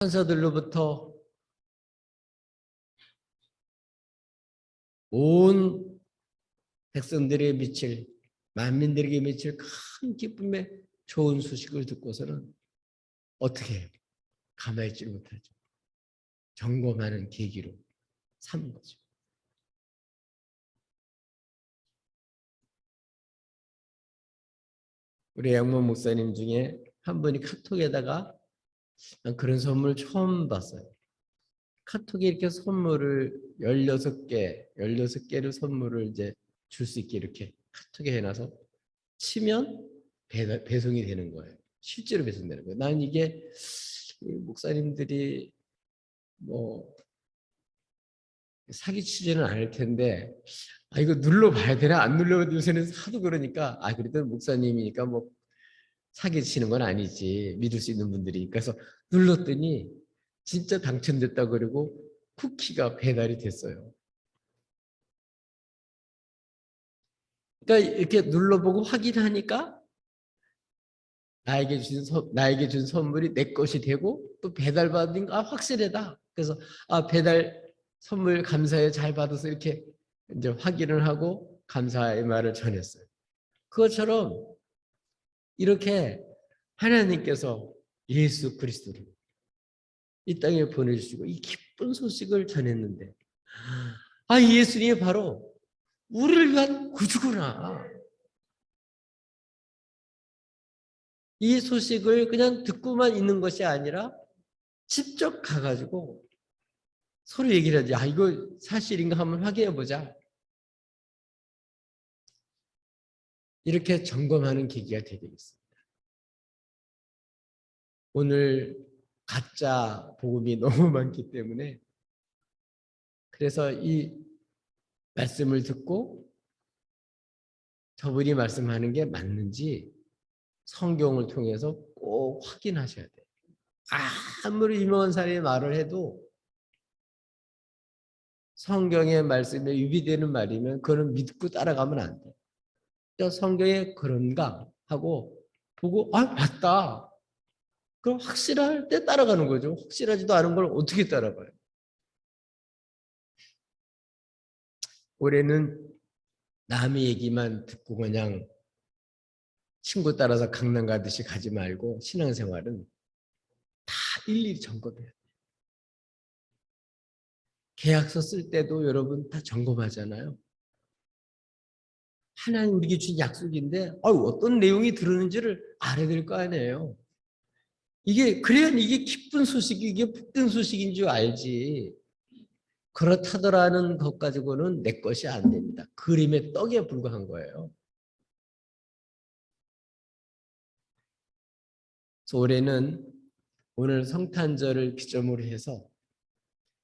천사들로부터 온 백성들에게 미칠, 만민들에게 미칠 큰 기쁨의 좋은 소식을 듣고서는 어떻게 해요? 가만히 있지 못하죠. 점검하는 계기로 삼은 거죠. 우리 양모 목사님 중에 한 분이 카톡에다가 그런 선물 처음 봤어요. 카톡에 이렇게 선물을 16개를 선물을 이제 줄 수 있게 이렇게 카톡에 해놔서 치면 배송이 되는 거예요. 실제로 배송되는 거예요. 난 이게 목사님들이 뭐 사기치지는 않을 텐데 이거 눌러봐야 되나 안 눌러봐도 요새는 하도 그러니까 그래도 목사님이니까 뭐 사기치는 건 아니지 믿을 수 있는 분들이 그래서 눌렀더니 진짜 당첨됐다 그러고 쿠키가 배달이 됐어요. 그러니까 이렇게 눌러보고 확인하니까 나에게 준 선물이 내 것이 되고 또 배달받은 거 확실하다. 그래서 배달 선물 감사해 잘 받아서 이렇게 이제 확인을 하고 감사의 말을 전했어요. 그것처럼 이렇게 하나님께서 예수 그리스도를 이 땅에 보내주시고 이 기쁜 소식을 전했는데 예수님이 바로 우리를 위한 구주구나. 이 소식을 그냥 듣고만 있는 것이 아니라 직접 가가지고 서로 얘기를 하지. 이거 사실인가 한번 확인해 보자. 이렇게 점검하는 계기가 되겠습니다. 오늘 가짜 복음이 너무 많기 때문에 그래서 이 말씀을 듣고 저분이 말씀하는 게 맞는지 성경을 통해서 꼭 확인하셔야 돼요. 아무리 유명한 사람이 말을 해도 성경의 말씀에 유비되는 말이면 그거는 믿고 따라가면 안 돼요. 성경에 그런가 하고 보고 맞다. 그럼 확실할 때 따라가는 거죠. 확실하지도 않은 걸 어떻게 따라가요? 올해는 남의 얘기만 듣고 그냥 친구 따라서 강남 가듯이 가지 말고 신앙생활은 다 일일이 점검해야 돼요. 계약서 쓸 때도 여러분 다 점검하잖아요. 하나님 우리에게 준 약속인데 어떤 내용이 들었는지를 알아야 될 거 아니에요. 그래야 이게 기쁜 소식이 이게 복된 소식인 줄 알지. 그렇다더라는 것 가지고는 내 것이 안 됩니다. 그림의 떡에 불과한 거예요. 그래서 올해는 오늘 성탄절을 기점으로 해서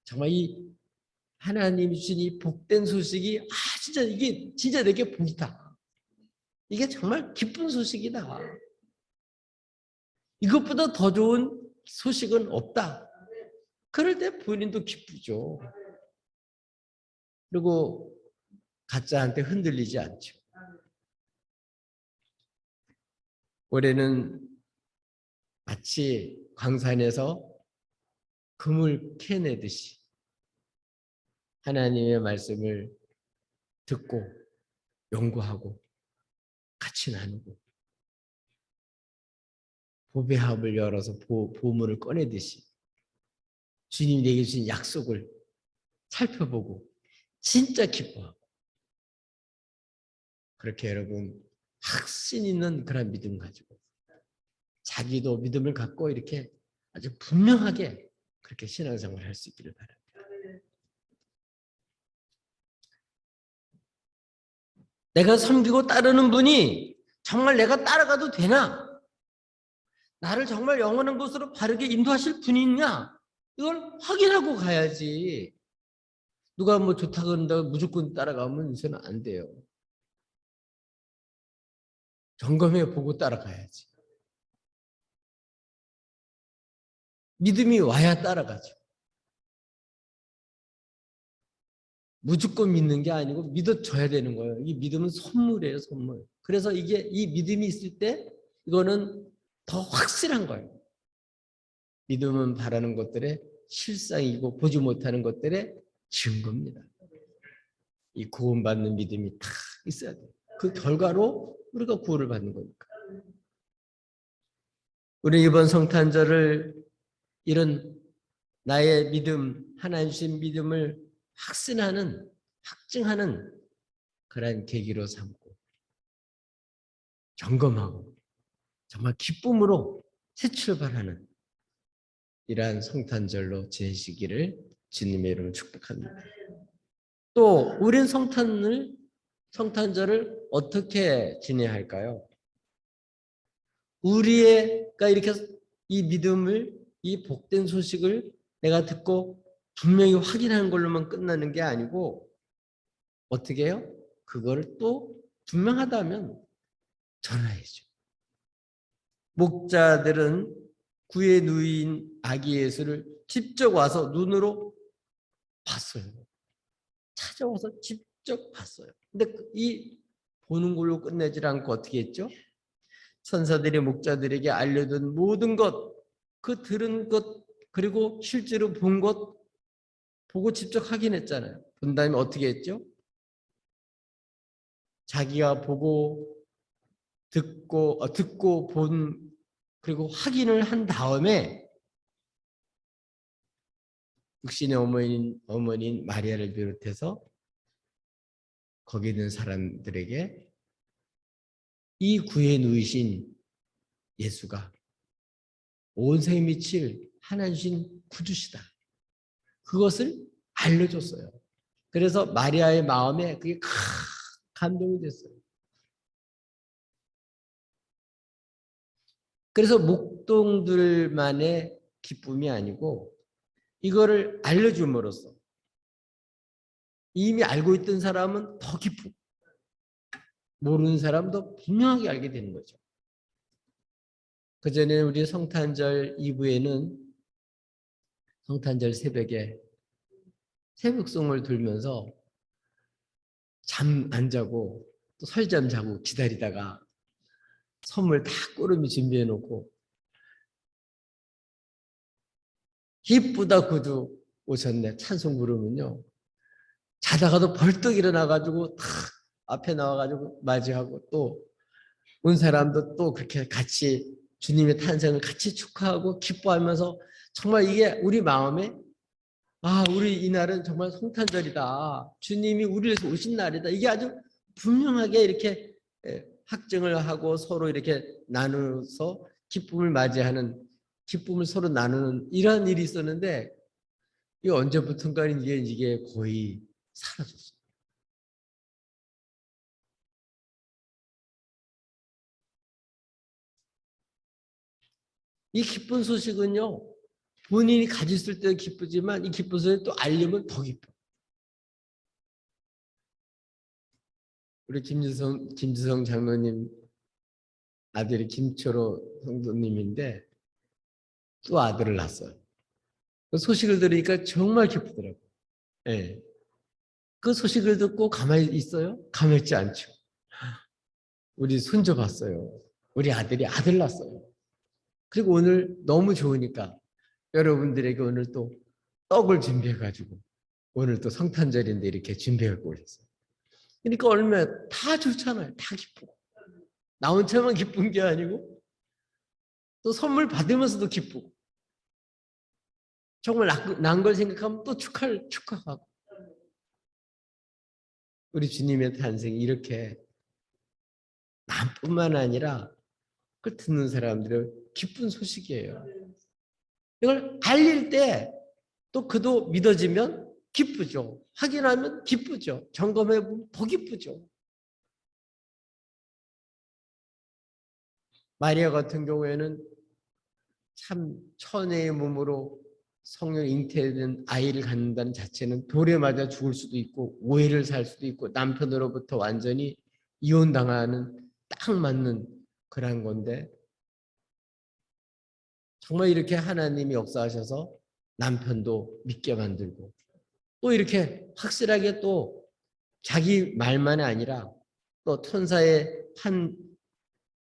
정말 이 하나님이 주신 이 복된 소식이 진짜 이게 진짜 내게 복이다. 이게 정말 기쁜 소식이다. 이것보다 더 좋은 소식은 없다. 그럴 때 본인도 기쁘죠. 그리고 가짜한테 흔들리지 않죠. 올해는 마치 광산에서 금을 캐내듯이 하나님의 말씀을 듣고 연구하고 같이 나누고 보배합을 열어서 보물을 꺼내듯이 주님이 내게 주신 약속을 살펴보고 진짜 기뻐하고 그렇게 여러분 확신 있는 그런 믿음 가지고 자기도 믿음을 갖고 이렇게 아주 분명하게 그렇게 신앙생활을 할 수 있기를 바랍니다. 내가 섬기고 따르는 분이 정말 내가 따라가도 되나? 나를 정말 영원한 곳으로 바르게 인도하실 분이 있냐? 이걸 확인하고 가야지. 누가 뭐 좋다고 한다고 무조건 따라가면 이제는 안 돼요. 점검해 보고 따라가야지. 믿음이 와야 따라가죠. 무조건 믿는 게 아니고 믿어줘야 되는 거예요. 이 믿음은 선물이에요, 선물. 그래서 이 믿음이 있을 때 이거는 더 확실한 거예요. 믿음은 바라는 것들의 실상이고 보지 못하는 것들의 증거입니다. 이 구원받는 믿음이 다 있어야 돼요. 그 결과로 우리가 구원을 받는 거니까. 우리 이번 성탄절을 이런 나의 믿음, 하나님 주신 믿음을 확신하는, 확증하는 그러한 계기로 삼고 점검하고 정말 기쁨으로 새 출발하는 이러한 성탄절로 지내시기를 주님의 이름으로 축복합니다. 또 우리는 성탄절을 어떻게 지내야 할까요? 우리가 이렇게 이 믿음을, 이 복된 소식을 내가 듣고 분명히 확인하는 걸로만 끝나는 게 아니고 어떻게 해요? 그거를 또 분명하다면 전하야죠. 목자들은 구에 누인 아기 예수를 직접 와서 눈으로 봤어요. 찾아와서 직접 봤어요. 근데 이 보는 걸로 끝내질 않고 어떻게 했죠? 천사들이 목자들에게 알려준 모든 것, 그 들은 것, 그리고 실제로 본 것, 보고 직접 확인했잖아요. 본 다음에 어떻게 했죠? 자기가 보고 듣고 본 그리고 확인을 한 다음에 육신의 어머니인 마리아를 비롯해서 거기 있는 사람들에게 이 구에 누이신 예수가 온 세에 미칠 하나님 주신 구주시다. 그것을 알려줬어요. 그래서 마리아의 마음에 그게 감동이 됐어요. 그래서 목동들만의 기쁨이 아니고 이거를 알려줌으로써 이미 알고 있던 사람은 더 기쁘고 모르는 사람도 분명하게 알게 되는 거죠. 그전에 우리 성탄절 이브에는 성탄절 새벽에 새벽송을 들면서 잠 안 자고 또 설잠 자고 기다리다가 선물 다 꾸름이 준비해 놓고 기쁘다 구두 오셨네 찬송 부르면요. 자다가도 벌떡 일어나가지고 탁 앞에 나와가지고 맞이하고 또 온 사람도 또 그렇게 같이 주님의 탄생을 같이 축하하고 기뻐하면서 정말 이게 우리 마음에 우리 이날은 정말 성탄절이다. 주님이 우리를 위해서 오신 날이다. 이게 아주 분명하게 이렇게 확증을 하고 서로 이렇게 나누어서 기쁨을 맞이하는 기쁨을 서로 나누는 이러한 일이 있었는데 이 언제부턴가 이게 거의 사라졌어요. 이 기쁜 소식은요. 본인이 가졌을 때 기쁘지만 이 기쁜 소식 또 알리면 더 기뻐. 우리 김주성 장로님 아들이 김초로 성도님인데 또 아들을 낳았어요. 그 소식을 들으니까 정말 기쁘더라고요. 네. 그 소식을 듣고 가만히 있어요? 가만히 있지 않죠. 우리 손주 봤어요. 우리 아들이 아들 낳았어요. 그리고 오늘 너무 좋으니까 여러분들에게 오늘 또 떡을 준비해가지고 오늘 또 성탄절인데 이렇게 준비하고 오셨어요. 그러니까 얼마나 다 좋잖아요. 다 기쁘고. 나 혼자만 기쁜 게 아니고 또 선물 받으면서도 기쁘고 정말 난 걸 생각하면 또 축하하고 우리 주님의 탄생이 이렇게 나뿐만 아니라 그걸 듣는 사람들은 기쁜 소식이에요. 이걸 알릴 때 또 그도 믿어지면 기쁘죠. 확인하면 기쁘죠. 점검해보면 더 기쁘죠. 마리아 같은 경우에는 참 천혜의 몸으로 성령 잉태된 아이를 갖는다는 자체는 돌에 맞아 죽을 수도 있고 오해를 살 수도 있고 남편으로부터 완전히 이혼당하는 딱 맞는 그런 건데 정말 이렇게 하나님이 역사하셔서 남편도 믿게 만들고 또 이렇게 확실하게 또 자기 말만이 아니라 또 천사의 한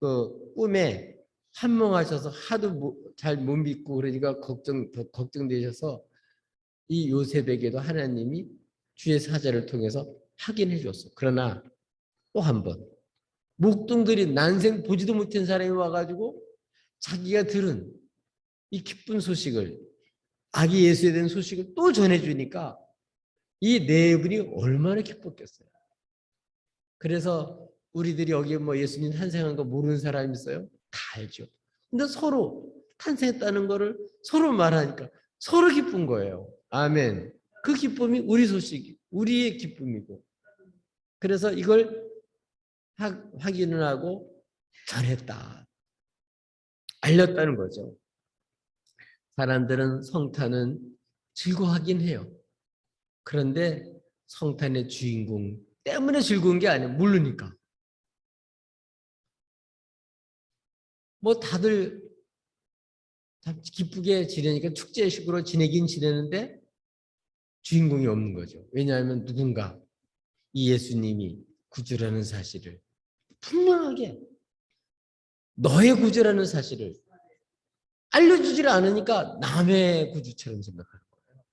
그 꿈에 환몽하셔서 하도 잘 못 믿고 그러니까 걱정되셔서 이 요셉에게도 하나님이 주의 사자를 통해서 확인해 줬어. 그러나 또 한 번 목동들이 난생 보지도 못한 사람이 와가지고 자기가 들은 이 기쁜 소식을, 아기 예수에 대한 소식을 또 전해주니까 이 네 분이 얼마나 기뻤겠어요. 그래서 우리들이 여기 뭐 예수님 탄생한 거 모르는 사람이 있어요? 다 알죠. 근데 서로 탄생했다는 거를 서로 말하니까 서로 기쁜 거예요. 아멘. 그 기쁨이 우리 소식이, 우리의 기쁨이고. 그래서 이걸 확인을 하고 전했다. 알렸다는 거죠. 사람들은 성탄은 즐거워하긴 해요. 그런데 성탄의 주인공 때문에 즐거운 게 아니에요. 모르니까. 뭐 다들 기쁘게 지내니까 축제식으로 지내긴 지내는데 주인공이 없는 거죠. 왜냐하면 누군가 이 예수님이 구주라는 사실을 분명하게 너의 구주라는 사실을 알려주질 않으니까 남의 구주처럼 생각하는 거예요.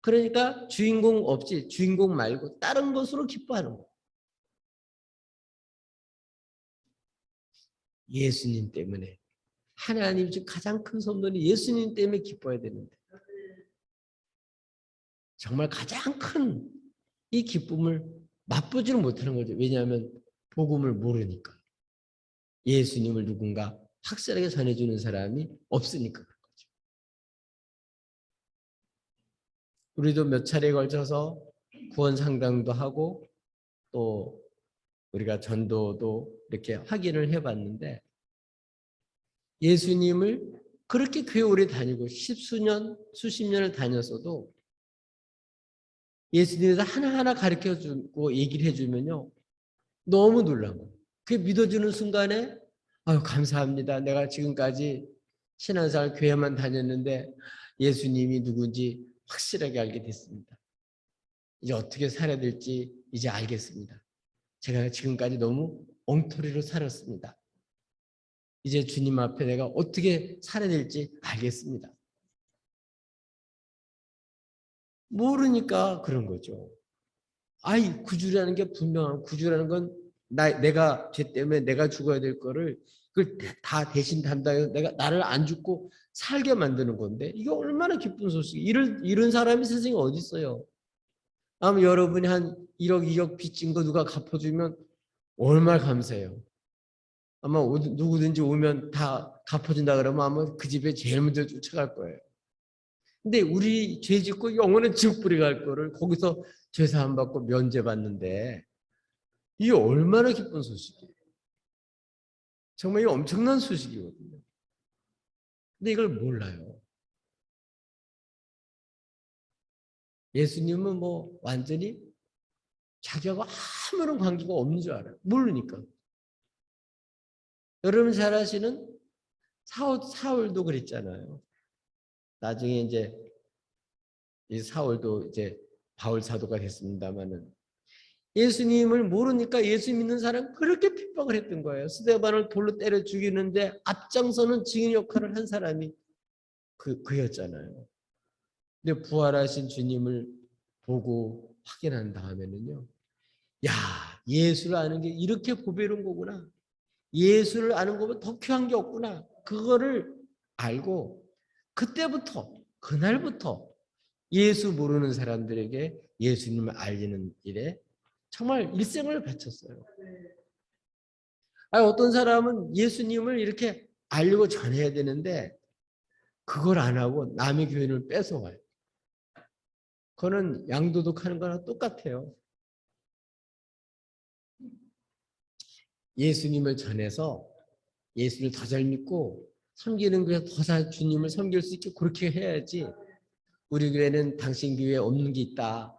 그러니까 주인공 없이 주인공 말고 다른 것으로 기뻐하는 거예요. 예수님 때문에. 하나님 중 가장 큰 선물이 예수님 때문에 기뻐야 되는데 정말 가장 큰 이 기쁨을 맛보지는 못하는 거죠. 왜냐하면 복음을 모르니까. 예수님을 누군가 확실하게 전해주는 사람이 없으니까 그런 거죠. 우리도 몇 차례에 걸쳐서 구원 상담도 하고 또 우리가 전도도 이렇게 확인을 해봤는데 예수님을 그렇게 교회 오래 다니고 십수년, 수십 년을 다녔어도 예수님에서 하나하나 가르쳐주고 얘기를 해주면요. 너무 놀란 거예요. 그게 믿어주는 순간에 아유 감사합니다. 내가 지금까지 신앙생활 교회만 다녔는데 예수님이 누군지 확실하게 알게 됐습니다. 이제 어떻게 살아야 될지 이제 알겠습니다. 제가 지금까지 너무 엉터리로 살았습니다. 이제 주님 앞에 내가 어떻게 살아야 될지 알겠습니다. 모르니까 그런 거죠. 아이 구주라는 게 분명한 구주라는 건 내가 죄 때문에 내가 죽어야 될 거를 그걸 다 대신 담당해서 내가 나를 안 죽고 살게 만드는 건데 이게 얼마나 기쁜 소식이에요. 이런 사람이 세상에 어디 있어요. 아마 여러분이 한 1억 2억 빚진 거 누가 갚아주면 얼마나 감사해요. 아마 누구든지 오면 다 갚아준다 그러면 아마 그 집에 제일 먼저 쫓아갈 거예요. 근데 우리 죄 짓고 영원한 지옥 불에 갈 거를 거기서 죄사함 받고 면제받는데 이게 얼마나 기쁜 소식이에요. 정말 이게 엄청난 소식이거든요. 근데 이걸 몰라요. 예수님은 뭐 완전히 자기하고 아무런 관계가 없는 줄 알아요. 모르니까. 여러분 잘 아시는 사울도 그랬잖아요. 나중에 이제 이 사울도 이제 바울 사도가 됐습니다마는 예수님을 모르니까 예수 믿는 사람 그렇게 핍박을 했던 거예요. 스데반을 돌로 때려 죽이는데 앞장서는 증인 역할을 한 사람이 그였잖아요. 근데 부활하신 주님을 보고 확인한 다음에는요. 야, 예수를 아는 게 이렇게 보배로운 거구나. 예수를 아는 것보다 더 귀한 게 없구나. 그거를 알고 그때부터 그날부터 예수 모르는 사람들에게 예수님을 알리는 일에 정말 일생을 바쳤어요. 어떤 사람은 예수님을 이렇게 알리고 전해야 되는데 그걸 안 하고 남의 교회를 뺏어와요. 그거는 양도독하는 거랑 똑같아요. 예수님을 전해서 예수를 더 잘 믿고 섬기는 교회 더 잘 주님을 섬길 수 있게 그렇게 해야지 우리 교회는 당신 교회에 없는 게 있다.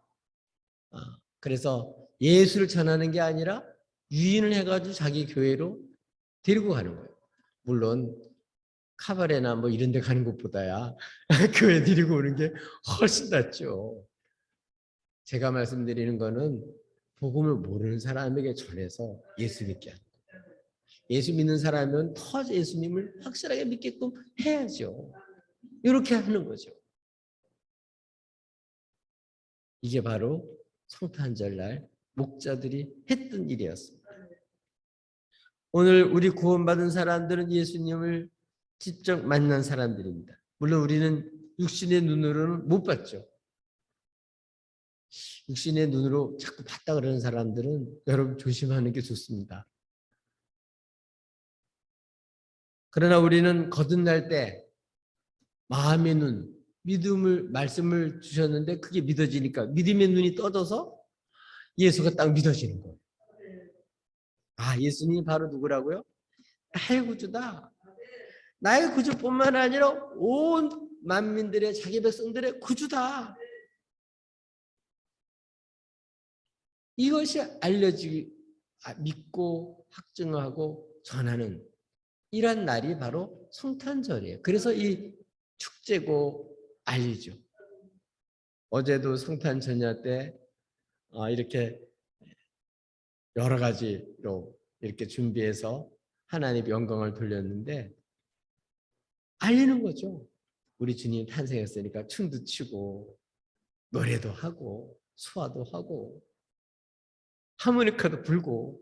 그래서 예수를 전하는 게 아니라 유인을 해가지고 자기 교회로 데리고 가는 거예요. 물론 카바레나 뭐 이런 데 가는 것보다야 교회 데리고 오는 게 훨씬 낫죠. 제가 말씀드리는 거는 복음을 모르는 사람에게 전해서 예수 믿게 하는 거예요. 예수 믿는 사람은 더 예수님을 확실하게 믿게끔 해야죠. 이렇게 하는 거죠. 이게 바로 성탄절날 목자들이 했던 일이었습니다. 오늘 우리 구원받은 사람들은 예수님을 직접 만난 사람들입니다. 물론 우리는 육신의 눈으로는 못 봤죠. 육신의 눈으로 자꾸 봤다 그러는 사람들은 여러분 조심하는 게 좋습니다. 그러나 우리는 거듭날 때 마음의 눈, 말씀을 주셨는데 그게 믿어지니까 믿음의 눈이 떠져서 예수가 딱 믿어지는 거예요. 아, 예수님이 바로 누구라고요? 나의 구주다. 나의 구주뿐만 아니라 온 만민들의 자기 백성들의 구주다. 이것이 믿고 확증하고 전하는 이런 날이 바로 성탄절이에요. 그래서 이 축제고 알리죠. 어제도 성탄 전야 때 이렇게 여러 가지로 이렇게 준비해서 하나님 영광을 돌렸는데 알리는 거죠. 우리 주님 탄생했으니까 춤도 추고 노래도 하고 수화도 하고 하모니카도 불고,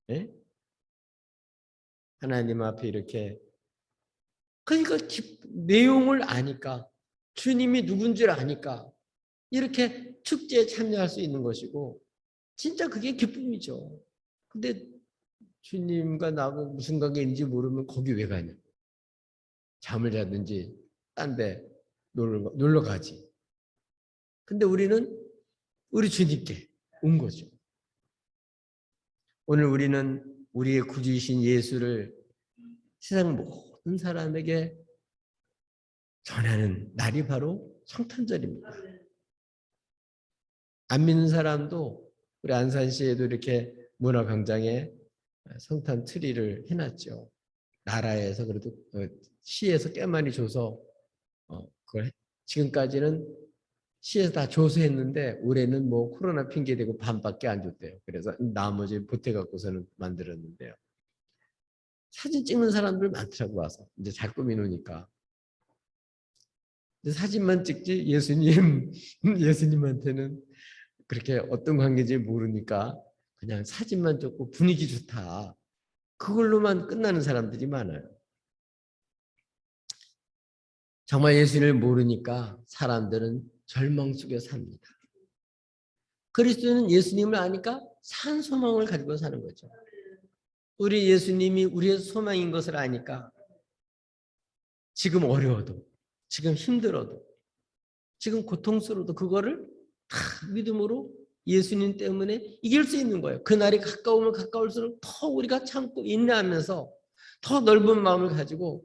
예? 하나님 앞에 이렇게 그러니까 내용을 아니까 주님이 누군지를 아니까 이렇게 축제에 참여할 수 있는 것이고 진짜 그게 기쁨이죠. 근데 주님과 나하고 무슨 관계인지 모르면 거기 왜 가냐. 잠을 자든지 딴 데 놀러 가지. 근데 우리는 우리 주님께 온 거죠. 오늘 우리는 우리의 구주이신 예수를 세상 모든 사람에게 전하는 날이 바로 성탄절입니다. 안 믿는 사람도 우리 안산시에도 이렇게 문화광장에 성탄 트리를 해놨죠. 나라에서 그래도 시에서 꽤 많이 줘서 그걸 지금까지는 시에서 다 조소했는데 올해는 뭐 코로나 핑계 대고 반밖에 안 줬대요. 그래서 나머지 보태 갖고서는 만들었는데요. 사진 찍는 사람들 많더라고 와서 이제 잘 꾸미놓으니까. 사진만 찍지 예수님한테는 그렇게 어떤 관계인지 모르니까 그냥 사진만 찍고 분위기 좋다. 그걸로만 끝나는 사람들이 많아요. 정말 예수님을 모르니까 사람들은 절망 속에 삽니다. 그리스도는 예수님을 아니까 산 소망을 가지고 사는 거죠. 우리 예수님이 우리의 소망인 것을 아니까 지금 어려워도 지금 힘들어도 지금 고통스러워도 그거를 다 믿음으로 예수님 때문에 이길 수 있는 거예요. 그날이 가까우면 가까울수록 더 우리가 참고 인내하면서 더 넓은 마음을 가지고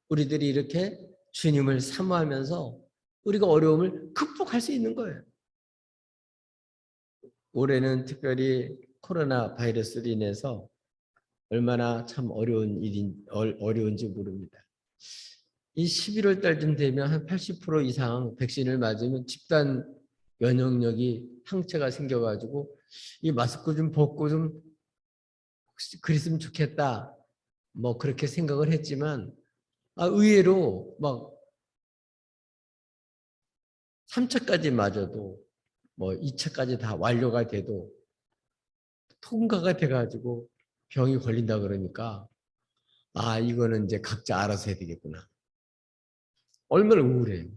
우리들이 이렇게 주님을 사모하면서 우리가 어려움을 극복할 수 있는 거예요. 올해는 특별히 코로나 바이러스로 인해서 얼마나 참 어려운지 모릅니다. 이 11월 달쯤 되면 한 80% 이상 백신을 맞으면 집단 면역력이 항체가 생겨가지고 이 마스크 좀 벗고 좀 그랬으면 좋겠다. 뭐 그렇게 생각을 했지만 의외로 막 3차까지 맞아도 뭐 2차까지 다 완료가 돼도 통과가 돼가지고 병이 걸린다 그러니까 이거는 이제 각자 알아서 해야 되겠구나. 얼마나 우울해요.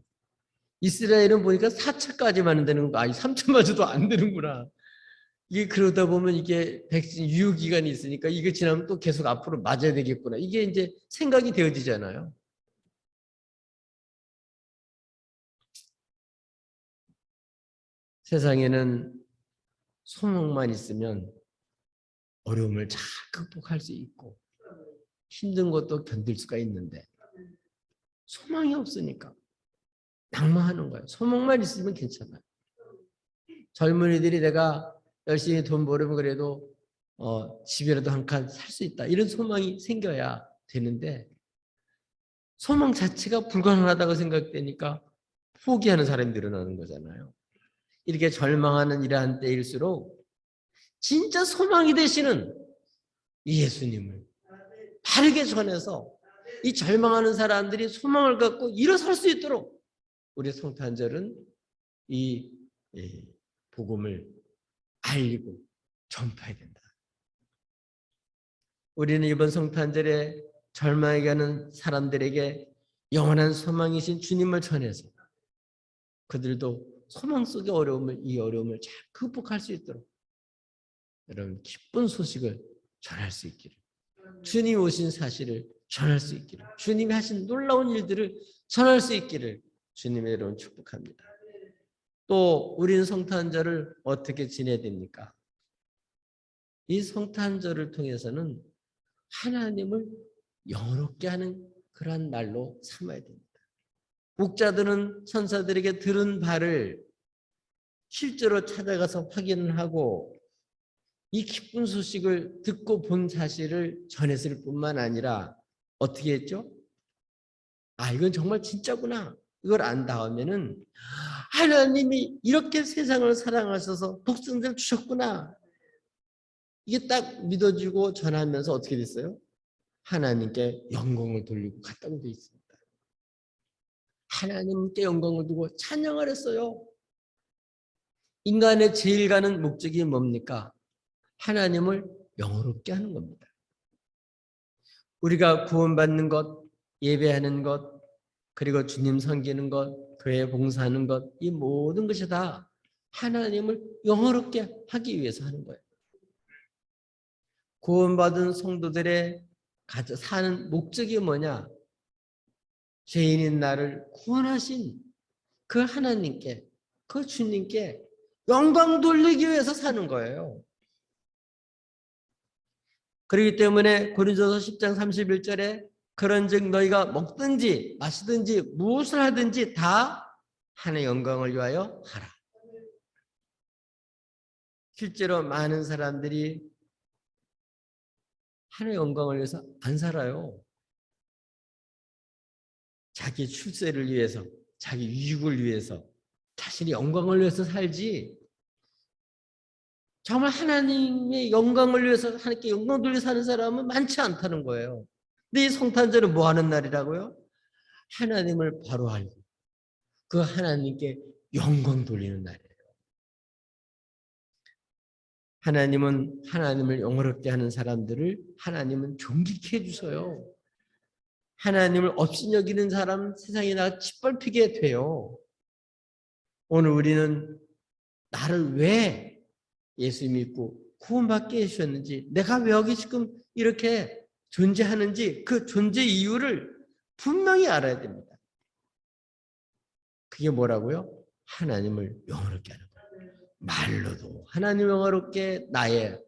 이스라엘은 보니까 4차까지만 되는 거, 3차 맞아도 안 되는구나. 이게 그러다 보면 이게 백신 유효기간이 있으니까 이게 지나면 또 계속 앞으로 맞아야 되겠구나. 이게 이제 생각이 되어지잖아요. 세상에는 소망만 있으면 어려움을 잘 극복할 수 있고 힘든 것도 견딜 수가 있는데 소망이 없으니까 낭망하는 거예요. 소망만 있으면 괜찮아요. 젊은이들이 내가 열심히 돈 벌으면 그래도 집이라도 한 칸 살 수 있다. 이런 소망이 생겨야 되는데 소망 자체가 불가능하다고 생각되니까 포기하는 사람이 늘어나는 거잖아요. 이렇게 절망하는 이러한 때일수록 진짜 소망이 되시는 이 예수님을 바르게 전해서 이 절망하는 사람들이 소망을 갖고 일어설 수 있도록 우리 성탄절은 이 복음을 알리고 전파해야 된다. 우리는 이번 성탄절에 절망해 가는 사람들에게 영원한 소망이신 주님을 전해서 그들도 소망 속의 이 어려움을 잘 극복할 수 있도록 여러분 기쁜 소식을 전할 수 있기를, 주님이 오신 사실을 전할 수 있기를, 주님이 하신 놀라운 일들을 전할 수 있기를 주님의 이름으로 축복합니다. 또 우리는 성탄절을 어떻게 지내야 됩니까? 이 성탄절을 통해서는 하나님을 영원롭게 하는 그러한 날로 삼아야 됩니다. 목자들은 천사들에게 들은 바를 실제로 찾아가서 확인을 하고 이 기쁜 소식을 듣고 본 사실을 전했을 뿐만 아니라 어떻게 했죠? 아, 이건 정말 진짜구나. 이걸 안 다음에는 하나님이 이렇게 세상을 사랑하셔서 독생자를 주셨구나. 이게 딱 믿어지고 전하면서 어떻게 됐어요? 하나님께 영광을 돌리고 갔다고 되어 있습니다. 하나님께 영광을 두고 찬양을 했어요. 인간의 제일 가는 목적이 뭡니까? 하나님을 영원롭게 하는 겁니다. 우리가 구원받는 것, 예배하는 것, 그리고 주님 섬기는 것, 교회 봉사하는 것, 이 모든 것이 다 하나님을 영원롭게 하기 위해서 하는 거예요. 구원받은 성도들의 사는 목적이 뭐냐? 죄인인 나를 구원하신 그 하나님께, 그 주님께 영광 돌리기 위해서 사는 거예요. 그렇기 때문에 고린도서 10장 31절에 그런즉 너희가 먹든지 마시든지 무엇을 하든지 다 하나님의 영광을 위하여 하라. 실제로 많은 사람들이 하나님의 영광을 위해서 안 살아요. 자기 출세를 위해서, 자기 유익을 위해서, 자신의 영광을 위해서 살지 정말 하나님의 영광을 위해서 하나님께 영광 돌려 사는 사람은 많지 않다는 거예요. 근데 이 성탄절은 뭐 하는 날이라고요? 하나님을 바로 알고 그 하나님께 영광 돌리는 날이에요. 하나님은 하나님을 영원롭게 하는 사람들을 하나님은 존귀케 해주셔요. 하나님을 없이 여기는 사람 세상에 나가 짓밟히게 돼요. 오늘 우리는 나를 왜 예수 믿고 구원받게 해주셨는지, 내가 왜 여기 지금 이렇게 존재하는지 그 존재 이유를 분명히 알아야 됩니다. 그게 뭐라고요? 하나님을 영원롭게 하는 거예요. 말로도 하나님 영원롭게 나의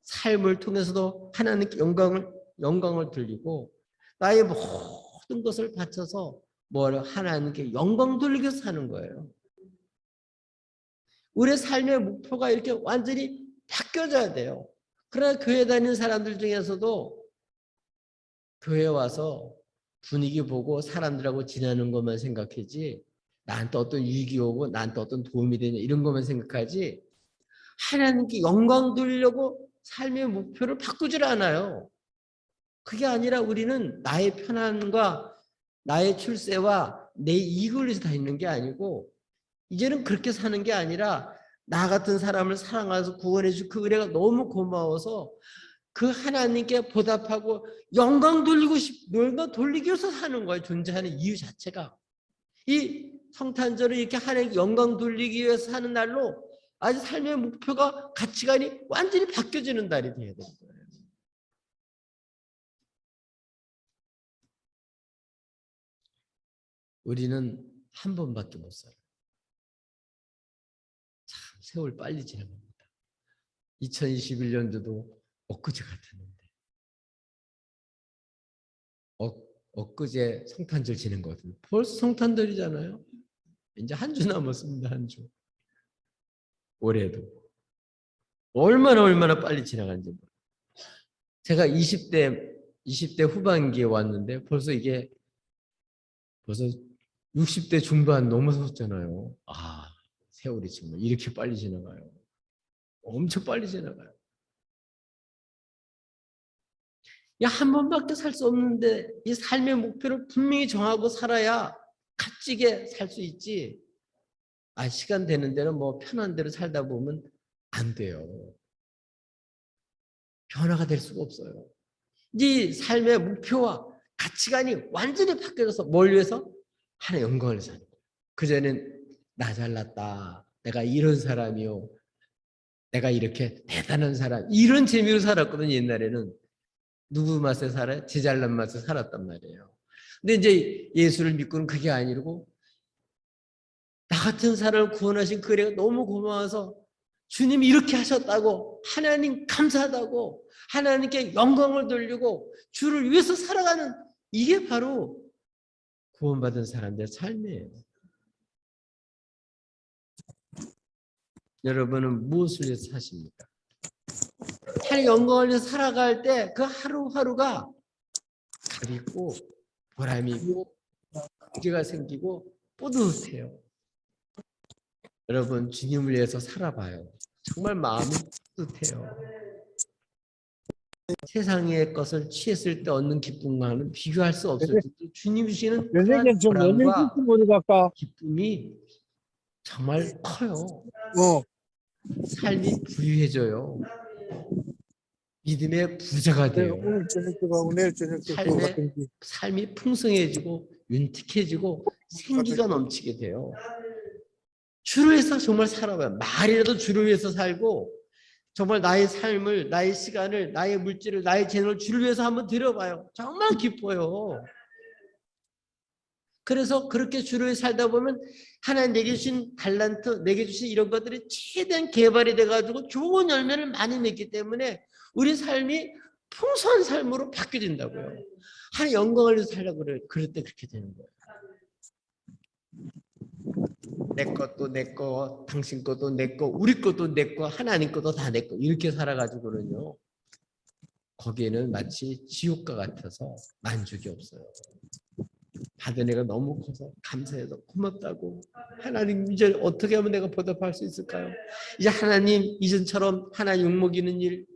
삶을 통해서도 하나님께 영광을 돌리고 나의 모든 것을 바쳐서 하나님께 영광 돌리기 위해서 사는 거예요. 우리의 삶의 목표가 이렇게 완전히 바뀌어져야 돼요. 그러나 교회 다니는 사람들 중에서도 교회 와서 분위기 보고 사람들하고 지내는 것만 생각하지 나한테 어떤 유익이 오고 나한테 어떤 도움이 되냐 이런 것만 생각하지 하나님께 영광 돌리려고 삶의 목표를 바꾸질 않아요. 그게 아니라 우리는 나의 편안과 나의 출세와 내 이익을 위해서 다니는 게 아니고 이제는 그렇게 사는 게 아니라 나 같은 사람을 사랑해서 구원해 줄 그 은혜가 너무 고마워서 그 하나님께 보답하고 영광 돌리기 위해서 사는 거예요. 존재하는 이유 자체가. 이 성탄절을 이렇게 하나님께 영광 돌리기 위해서 사는 날로 아주 삶의 목표가 가치관이 완전히 바뀌어지는 날이 되어야 되는 거예요. 우리는 한 번밖에 못 살아요. 참 세월 빨리 지나갑니다. 2021년도도 엊그제 같았는데 엊그제 성탄절 지낸 것 같은데 벌써 성탄절이잖아요. 이제 한 주 남았습니다. 한 주. 올해도 얼마나 빨리 지나간지 몰라요. 제가 20대 후반기에 왔는데 벌써 60대 중반 넘어섰잖아요. 아, 세월이 정말 이렇게 빨리 지나가요. 엄청 빨리 지나가요. 한 번밖에 살 수 없는데 이 삶의 목표를 분명히 정하고 살아야 값지게 살 수 있지. 시간 되는 대로 뭐 편한 대로 살다 보면 안 돼요. 변화가 될 수가 없어요. 네 삶의 목표와 가치관이 완전히 바뀌어서 뭘 위해서? 하나의 영광을 사는 거예요. 그전엔 나 잘났다. 내가 이런 사람이요. 내가 이렇게 대단한 사람. 이런 재미로 살았거든요. 옛날에는. 누구 맛에 살아요? 제 잘난 맛에 살았단 말이에요. 근데 이제 예수를 믿고는 그게 아니고 나 같은 사람을 구원하신 그 은혜가 너무 고마워서 주님이 이렇게 하셨다고 하나님 감사하다고 하나님께 영광을 돌리고 주를 위해서 살아가는 이게 바로 구원받은 사람들의 삶이에요. 여러분은 무엇을 위해서 사십니까? 하나님 영광을 위해서 살아갈 때 그 하루하루가 값 있고 보람이 있고 기회가 생기고 뿌듯해요. 여러분 주님을 위해서 살아봐요. 정말 마음이 뿌듯해요. 세상의 것을 취했을 때 얻는 기쁨과는 비교할 수 없어요. 주님 주시는 그런 보람과 기쁨이 정말 커요. 삶이 부유해져요. 믿음의 부자가 돼요. 삶이 풍성해지고 윤택해지고 생기가 넘치게 돼요. 주를 위해서 정말 살아봐요. 말이라도 주를 위해서 살고 정말 나의 삶을, 나의 시간을, 나의 물질을, 나의 재능을 주를 위해서 한번 들여봐요. 정말 기뻐요. 그래서 그렇게 주를 위해 살다 보면 하나님 내게 주신 달란트, 내게 주신 이런 것들이 최대한 개발이 돼가지고 좋은 열매를 많이 맺기 때문에 우리 삶이 풍성한 삶으로 바뀌어진다고요. 하나님 영광을 위해서 살려고 그럴 때 그렇게 되는 거예요. 내 것도 내 거, 당신 것도 내 거, 우리 것도 내 거, 하나님 것도 다 내 거 이렇게 살아가지고는요. 거기에는 마치 지옥과 같아서 만족이 없어요. 받은 애가 너무 커서 감사해서 고맙다고 하나님 이제 어떻게 하면 내가 보답할 수 있을까요? 이제 하나님 이전처럼 하나님 욕먹이는 일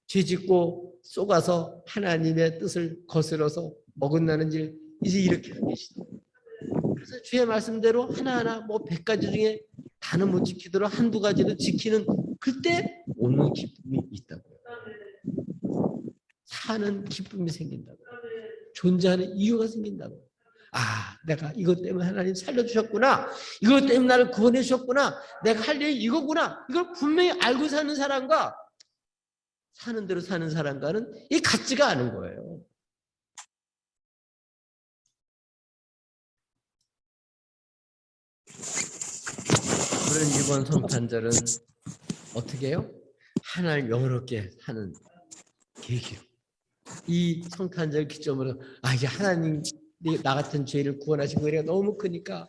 죄짓고 쏘가서 하나님의 뜻을 거스러서 어긋나는 일 이제 이렇게 하고 계시더라고요. 그래서 주의 말씀대로 하나하나 뭐 100가지 중에 다는 못 지키도록 한두 가지도 지키는 그때 오는 기쁨이 있다고요. 사는 기쁨이 생긴다고요. 존재하는 이유가 생긴다고요. 내가 이것 때문에 하나님 살려주셨구나. 이것 때문에 나를 구원해 주셨구나. 내가 할 일이 이거구나. 이걸 분명히 알고 사는 사람과 사는 대로 사는 사람과는 이 같지가 않은 거예요. 그런 이번 성탄절은 어떻게 해요? 하나님 영원롭게 사는 계기로. 이 성탄절 기점으로 이제 하나님 나 같은 죄를 구원하신 거리가 너무 크니까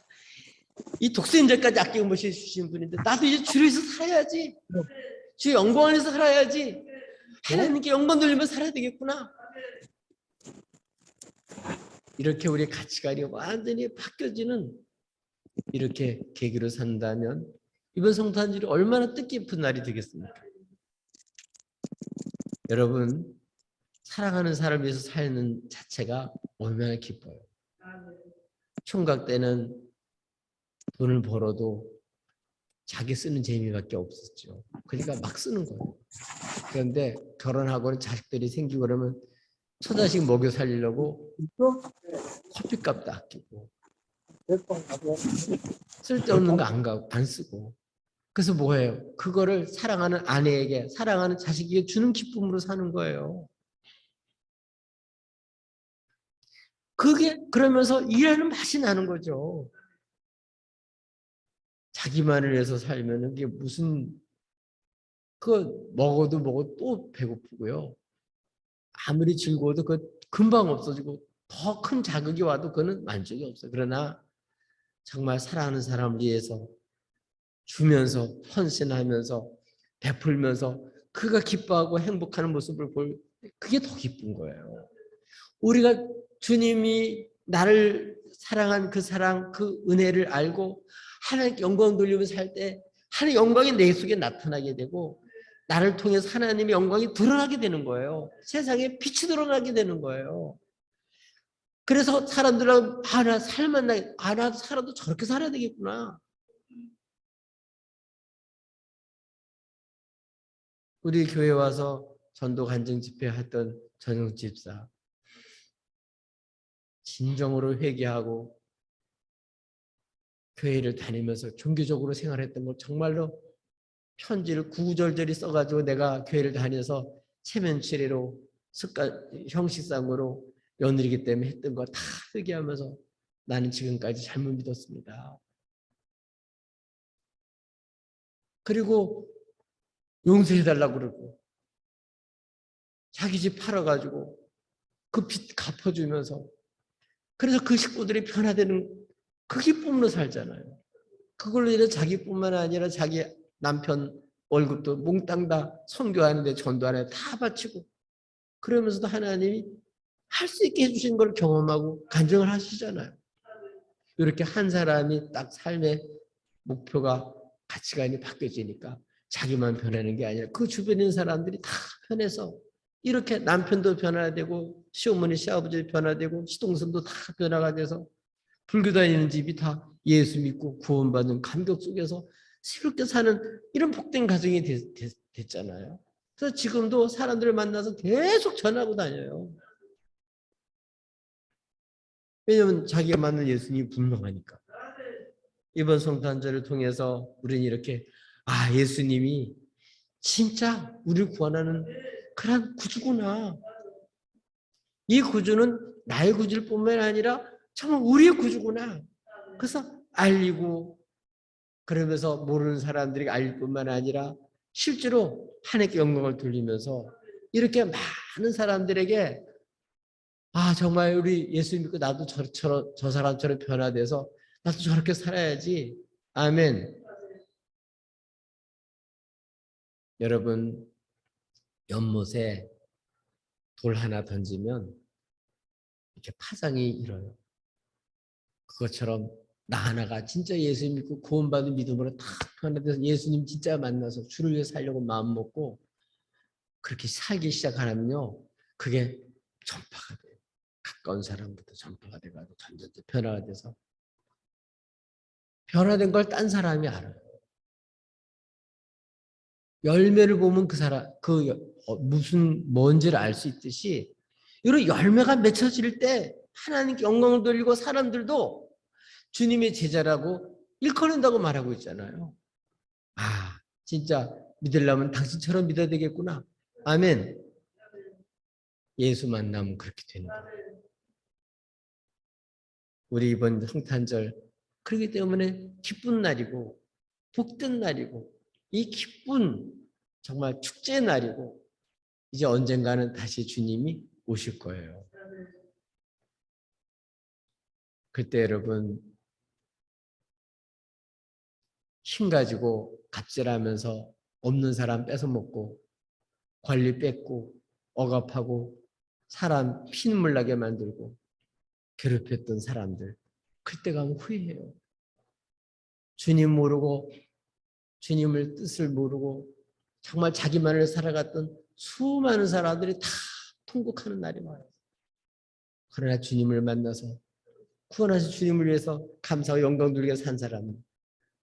이 독생자까지 아끼고 모셔주신 분인데 나도 이제 주를 위해서 살아야지. 주의 영광을 위해서 살아야지. 하나님께 영광 돌리며 살아야 되겠구나. 이렇게 우리 가치관이 완전히 바뀌어지는 이렇게 계기로 산다면 이번 성탄절이 얼마나 뜻깊은 날이 되겠습니까? 여러분 사랑하는 사람을 위해서 사는 자체가 얼마나 기뻐요. 총각 때는 돈을 벌어도 자기 쓰는 재미밖에 없었죠. 그러니까 막 쓰는 거예요. 그런데 결혼하고는 자식들이 생기고 그러면 처자식 먹여 살리려고 커피값도 아끼고 쓸데없는 거 안 쓰고 그래서 뭐예요? 그거를 사랑하는 아내에게 사랑하는 자식에게 주는 기쁨으로 사는 거예요. 그게 그러면서 일하는 맛이 나는 거죠. 자기만을 위해서 살면 그게 무슨 먹어도 또 배고프고요. 아무리 즐거워도 금방 없어지고 더 큰 자극이 와도 그거는 만족이 없어요. 그러나 정말 사랑하는 사람을 위해서 주면서 헌신하면서 베풀면서 그가 기뻐하고 행복하는 모습을 볼 그게 더 기쁜 거예요. 우리가 주님이 나를 사랑한 그 사랑, 그 은혜를 알고 하나님께 영광 돌리면서 살 때 하나님의 영광이 내 속에 나타나게 되고 나를 통해서 하나님의 영광이 드러나게 되는 거예요. 세상에 빛이 드러나게 되는 거예요. 그래서 사람들은 나 살만 나도 살아도 저렇게 살아야 되겠구나. 우리 교회 와서 전도 간증 집회 했던 전용 집사 진정으로 회개하고 교회를 다니면서 종교적으로 생활했던 거 정말로 편지를 구구절절히 써가지고 내가 교회를 다녀서 체면치레로 형식상으로 며느리기 때문에 했던 거 다 회개하면서 나는 지금까지 잘못 믿었습니다. 그리고 용서해달라고 그러고 자기 집 팔아가지고 그 빚 갚아주면서 그래서 그 식구들이 변화되는 그 기쁨으로 살잖아요. 그걸로 인해 자기뿐만 아니라 자기 남편 월급도 몽땅 다 선교하는데 전도하는데 다 바치고 그러면서도 하나님이 할 수 있게 해주신 걸 경험하고 간증을 하시잖아요. 이렇게 한 사람이 딱 삶의 목표가 가치관이 바뀌어지니까 자기만 변하는 게 아니라 그 주변에 있는 사람들이 다 변해서 이렇게 남편도 변화되고 시어머니 시아버지 변화되고 시동생도 다 변화가 돼서 불교 다니는 집이 다 예수 믿고 구원받는 감격 속에서 새롭게 사는 이런 복된 가정이 됐잖아요. 그래서 지금도 사람들을 만나서 계속 전하고 다녀요. 왜냐하면 자기가 만난 예수님이 분명하니까. 이번 성탄절을 통해서 우리는 이렇게 예수님이 진짜 우리를 구원하는 그런 구주구나. 이 구주는 나의 구주일 뿐만 아니라 정말 우리의 구주구나. 그래서 알리고 그러면서 모르는 사람들이 알릴 뿐만 아니라 실제로 하나님께 영광을 돌리면서 이렇게 많은 사람들에게 정말 우리 예수 믿고 나도 저 사람처럼 변화돼서 나도 저렇게 살아야지. 아멘. 여러분 연못에 돌 하나 던지면 이렇게 파장이 일어요. 그것처럼 나 하나가 진짜 예수 믿고 구원받은 믿음으로 탁 변화돼서 예수님 진짜 만나서 주를 위해 살려고 마음 먹고 그렇게 살기 시작하면요. 그게 전파가 돼요. 가까운 사람부터 전파가 돼가지고 점점 변화가 돼서 변화된 걸 딴 사람이 알아요. 열매를 보면 그 사람 무슨 뭔지를 알 수 있듯이 이런 열매가 맺혀질 때 하나님께 영광을 돌리고 사람들도 주님의 제자라고 일컬는다고 말하고 있잖아요. 진짜 믿으려면 당신처럼 믿어야 되겠구나. 아멘. 예수 만나면 그렇게 되는 거예요. 우리 이번 성탄절 그렇기 때문에 기쁜 날이고 복된 날이고 이 기쁜 정말 축제의 날이고 이제 언젠가는 다시 주님이 오실 거예요. 그때 여러분 힘 가지고 갑질하면서 없는 사람 뺏어먹고 권리 뺏고 억압하고 사람 피눈물 나게 만들고 괴롭혔던 사람들 그때 가면 후회해요. 주님 모르고 주님을 뜻을 모르고 정말 자기만을 살아갔던 수많은 사람들이 다 통곡하는 날이 와요. 그러나 주님을 만나서 구원하신 주님을 위해서 감사와 영광 돌리게 산 사람은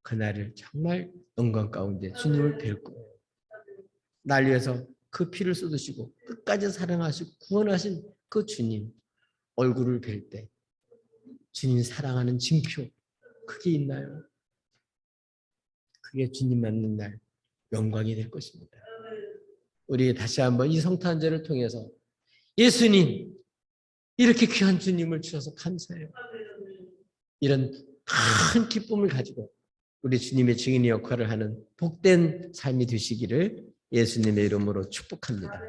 그날을 정말 영광 가운데 주님을 뵐 거예요. 날 위해서 그 피를 쏟으시고 끝까지 사랑하시고 구원하신 그 주님 얼굴을 뵐 때 주님 사랑하는 징표 그게 있나요? 그게 주님 만난 날 영광이 될 것입니다. 우리 다시 한번 이 성탄절을 통해서 예수님 이렇게 귀한 주님을 주셔서 감사해요. 이런 큰 기쁨을 가지고 우리 주님의 증인의 역할을 하는 복된 삶이 되시기를 예수님의 이름으로 축복합니다.